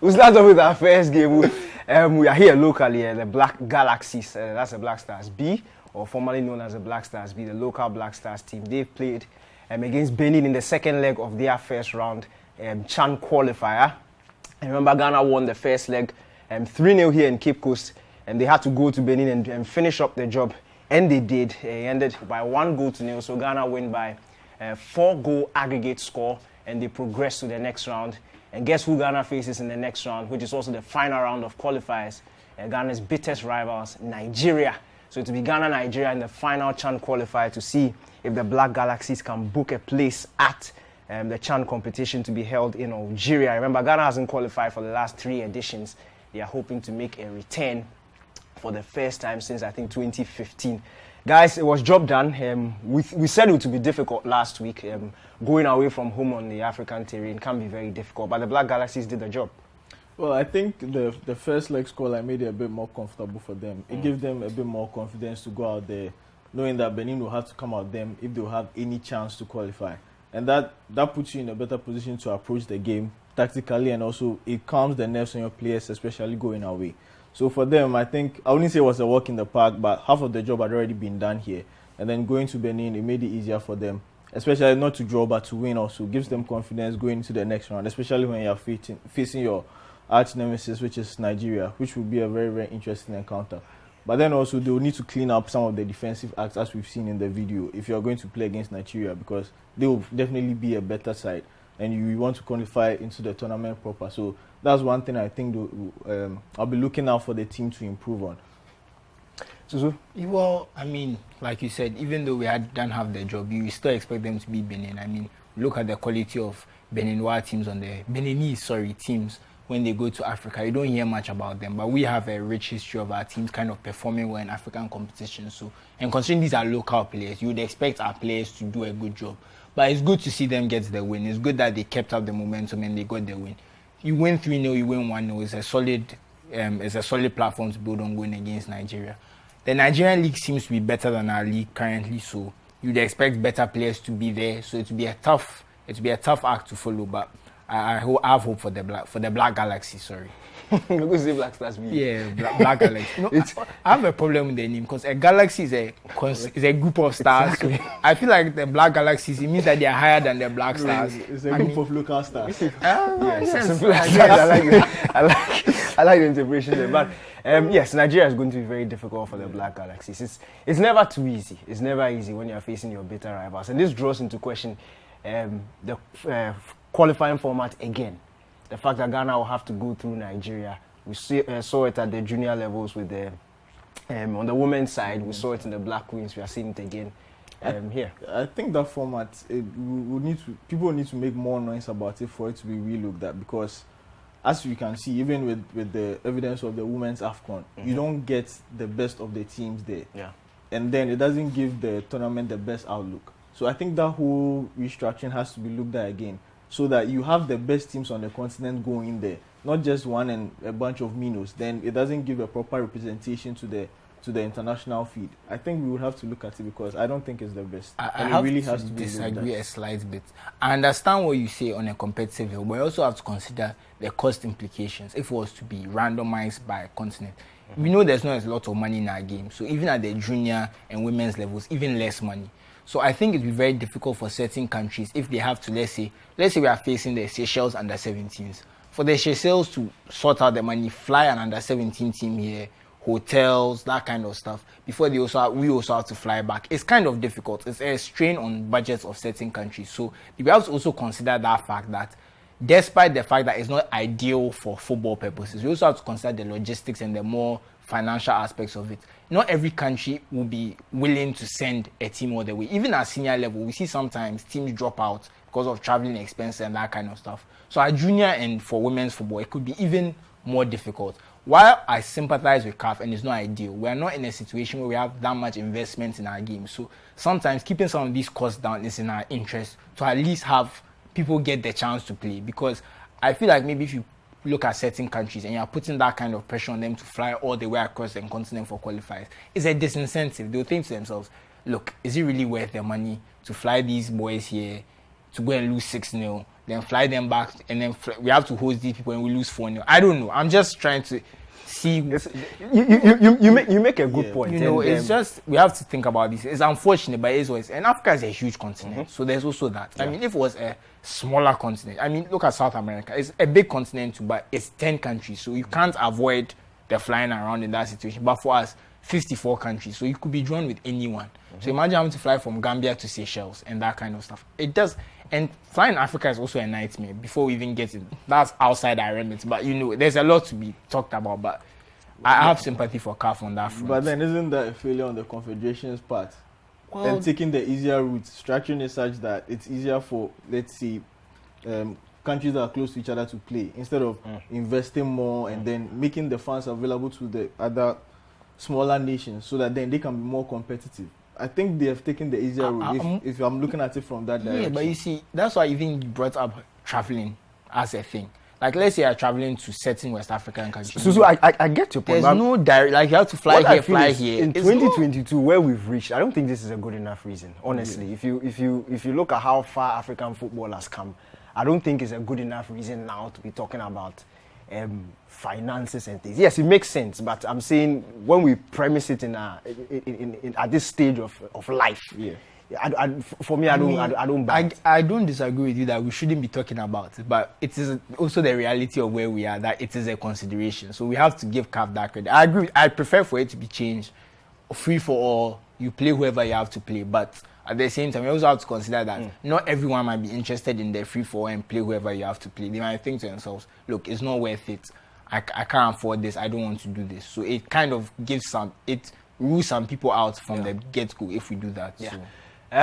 We'll start off with our first game. We are here locally, the Black Galaxies. That's the Black Stars B, or formerly known as the Black Stars B, the local Black Stars team. They've played against Benin in the second leg of their first round CHAN qualifier. And remember, Ghana won the first leg 3-0 here in Cape Coast, and they had to go to Benin and finish up the job. And they did. It ended by 1-0. So Ghana win by 4-goal aggregate score, and they progress to the next round. And guess who Ghana faces in the next round, which is also the final round of qualifiers? Ghana's biggest rivals, Nigeria. So it will be Ghana-Nigeria in the final CHAN qualifier to see if the Black Galaxies can book a place at the CHAN competition to be held in Algeria. Remember, Ghana hasn't qualified for the last 3 editions. They are hoping to make a return for the first time since, I think, 2015. Guys, it was job done. We said it would be difficult last week. Going away from home on the African terrain can be very difficult, but the Black Galaxies did the job. Well, I think the first leg scoreline made it a bit more comfortable for them. It gave them a bit more confidence to go out there, knowing that Benin will have to come out them if they will have any chance to qualify. And that puts you in a better position to approach the game tactically, and also it calms the nerves on your players, especially going away. So for them, I think, I wouldn't say it was a walk in the park, but half of the job had already been done here. And then going to Benin, it made it easier for them, especially not to draw, but to win also. Gives them confidence going into the next round, especially when you're facing your arch nemesis, which is Nigeria, which will be a very, very interesting encounter. But then also, they will need to clean up some of the defensive acts, as we've seen in the video, if you're going to play against Nigeria, because they will definitely be a better side, and you want to qualify into the tournament proper. So that's one thing I think I'll be looking out for the team to improve on. Susu? Well, I mean, like you said, even though we done have the job, you still expect them to be Benin. I mean, look at the quality of Beninese teams when they go to Africa. You don't hear much about them, but we have a rich history of our teams kind of performing well in African competitions. So, and considering these are local players, you would expect our players to do a good job. But it's good to see them get the win. It's good that they kept up the momentum and they got the win. You win 3-0, you win 1-0. It's a solid platform to build on going against Nigeria. The Nigerian league seems to be better than our league currently, so you'd expect better players to be there. So it will be a tough act to follow. But I have hope for the Black Galaxy. Sorry. Because the Black Stars B. Yeah, Black Galaxy. No, I have a problem with the name because a galaxy is a group of stars. Exactly. So I feel like the Black Galaxies, it means that they are higher than the Black Stars. It's a group of local stars. Yes. I like the interpretation there. But yes, Nigeria is going to be very difficult for the Black Galaxies. It's never too easy. It's never easy when you're facing your bitter rivals. And this draws into question the qualifying format again. The fact that Ghana will have to go through Nigeria. We saw it at the junior levels with the on the women's side. We saw it in the Black Queens. We are seeing it again here. I think that format, people need to make more noise about it for it to be relooked at, because as you can see, even with the evidence of the women's AFCON, you don't get the best of the teams there. Yeah. And then it doesn't give the tournament the best outlook. So I think that whole restructuring has to be looked at again, so that you have the best teams on the continent going there, not just one and a bunch of minnows. Then it doesn't give a proper representation to the international feed. I think we would have to look at it, because I don't think it's the best. I really have to disagree a slight bit. I understand what you say on a competitive level, but you also have to consider the cost implications if it was to be randomized by continent. We know there's not a lot of money in our game, so even at the junior and women's levels, even less money. So I think it will be very difficult for certain countries if they have to, let's say we are facing the Seychelles under-17s. For the Seychelles to sort out the money, fly an under-17 team here, hotels, that kind of stuff, before we also have to fly back. It's kind of difficult. It's a strain on budgets of certain countries. So we have to also consider that fact that despite the fact that it's not ideal for football purposes, we also have to consider the logistics and the more financial aspects of it. Not every country will be willing to send a team all the way. Even at senior level, we see sometimes teams drop out because of traveling expenses and that kind of stuff. So at junior and for women's football, it could be even more difficult. While I sympathize with CAF and it's not ideal, we are not in a situation where we have that much investment in our game. So sometimes keeping some of these costs down is in our interest to at least have people get the chance to play. Because I feel like maybe if you look at certain countries and you're putting that kind of pressure on them to fly all the way across the continent for qualifiers, it's a disincentive. They'll think to themselves, look, is it really worth the money to fly these boys here to go and lose 6-0 then fly them back, and then we have to host these people and we lose 4-0. I don't know. I'm just trying to see. You make a good point. You know, it's just we have to think about this. It's unfortunate, but it's always. And Africa is a huge continent, so there's also that. I mean, if it was a smaller continent, I mean, look at South America. It's a big continent too, but it's 10 countries, so you can't avoid the flying around in that situation. But for us, 54 countries, so you could be drawn with anyone. So imagine having to fly from Gambia to Seychelles and that kind of stuff. It does. And flying Africa is also a nightmare before we even get it. That's outside our remit. But you know, there's a lot to be talked about. But I have sympathy for CAF on that front. But then isn't that a failure on the Confederation's part? Well, and taking the easier route, structuring it such that it's easier for, let's say, countries that are close to each other to play, instead of investing more and then making the funds available to the other smaller nations so that then they can be more competitive. I think they have taken the easier route if I'm looking at it from that direction. Yeah, but you see, that's why I even brought up traveling as a thing. Like, let's say you're traveling to certain West African countries. So I get your point. There's no direct, like you have to fly here. In 2022, where we've reached, I don't think this is a good enough reason. Honestly, if you look at how far African football has come, I don't think it's a good enough reason now to be talking about finances and things. Yes, it makes sense, but I'm saying when we premise it at this stage of life, for me, I don't buy it. I don't disagree with you that we shouldn't be talking about it, but it is also the reality of where we are that it is a consideration. So we have to give CAF that credit. I agree. I prefer for it to be changed, free for all. You play whoever you have to play, but at the same time, you also have to consider that not everyone might be interested in the free for all and play whoever you have to play. They might think to themselves, "Look, it's not worth it. I can't afford this. I don't want to do this." So it kind of gives rules some people out from the get-go if we do that. Yeah. So.